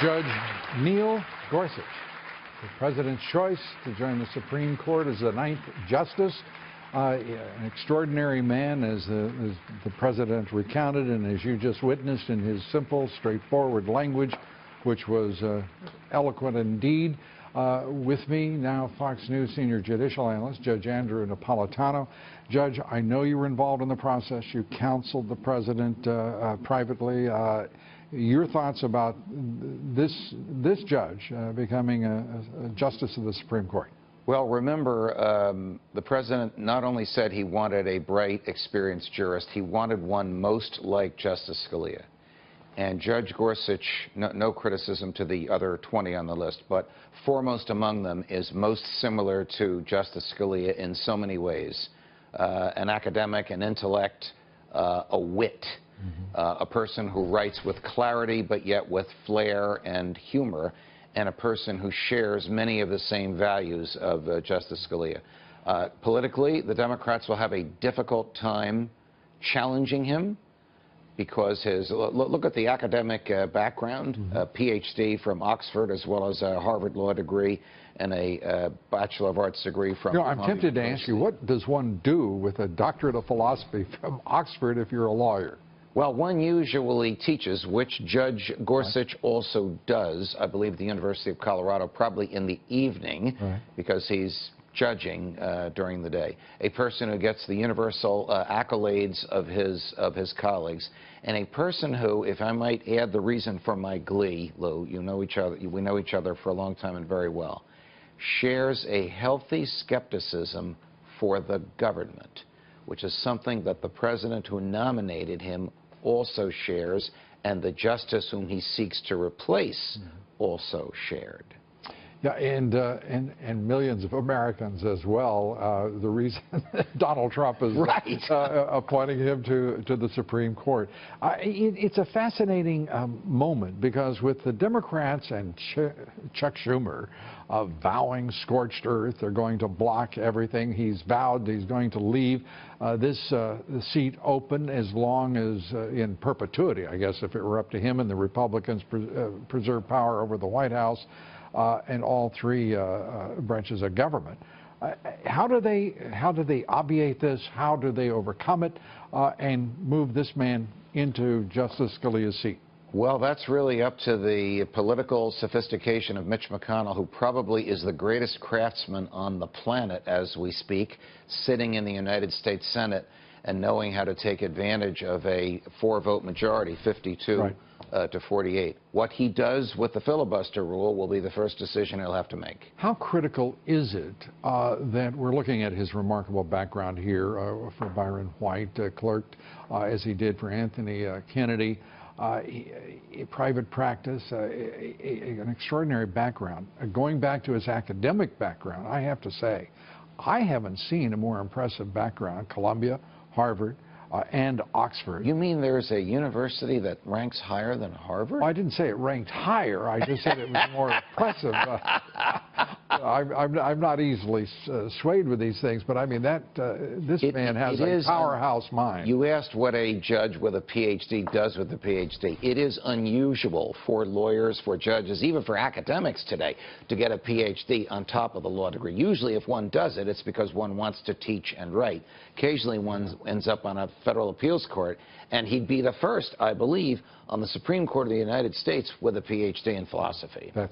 Judge Neil Gorsuch, the president's choice to join the Supreme Court as the 9th Justice. An extraordinary man, as the president recounted and as you just witnessed in his simple, straightforward language, which was eloquent indeed. With me now, Fox News senior judicial analyst, Judge Andrew Napolitano. Judge, I know you were involved in the process. You counseled the president privately. Your thoughts about this judge becoming a justice of the Supreme Court? Well, remember, the president not only said he wanted a bright, experienced jurist, he wanted one most like Justice Scalia. And Judge Gorsuch, no criticism to the other 20 on the list, but foremost among them is most similar to Justice Scalia in so many ways. An academic, an intellect, a wit, a person who writes with clarity but yet with flair and humor, and a person who shares many of the same values of Justice Scalia. Politically, the Democrats will have a difficult time challenging him because his, look at the academic background, a PhD from Oxford as well as a Harvard Law degree and a Bachelor of Arts degree from I'm tempted to ask you, what does one do with a doctorate of philosophy from Oxford if you're a lawyer? Well, one usually teaches, which Judge Gorsuch also does, I believe, at the University of Colorado, probably in the evening, because he's judging during the day. A person who gets the universal accolades of his colleagues, and a person who, if I might add the reason for my glee, Lou, we know each other for a long time and very well, shares a healthy skepticism for the government, which is something that the president who nominated him also shares, and the justice whom he seeks to replace also shared. Yeah, and millions of Americans as well. The reason Donald Trump is appointing him to the Supreme Court. It's a fascinating moment, because with the Democrats and Chuck Schumer vowing scorched earth, they're going to block everything. He's vowed he's going to leave this seat open as long as in perpetuity, I guess, if it were up to him, and the Republicans preserve power over the White House. And all three branches of government. How do they obviate this? How do they overcome it and move this man into Justice Scalia's seat? Well, that's really up to the political sophistication of Mitch McConnell, who probably is the greatest craftsman on the planet as we speak, sitting in the United States Senate and knowing how to take advantage of a 4-vote majority, 52 to 48. What he does with the filibuster rule will be the first decision he'll have to make. How critical is it that we're looking at his remarkable background here for Byron White, clerked as he did for Anthony Kennedy, private practice, an extraordinary background. Going back to his academic background, I have to say, I haven't seen a more impressive background. Columbia, Harvard, and Oxford. You mean there's a university that ranks higher than Harvard? Well, I didn't say it ranked higher. I just said it was more impressive. I'm not easily swayed with these things, but I mean this man has a powerhouse mind. You asked what a judge with a PhD does with a PhD. It is unusual for lawyers, for judges, even for academics today, to get a PhD on top of the law degree. Usually, if one does it, it's because one wants to teach and write. Occasionally, one ends up on a federal appeals court, and he'd be the first, I believe, on the Supreme Court of the United States with a PhD in philosophy. That's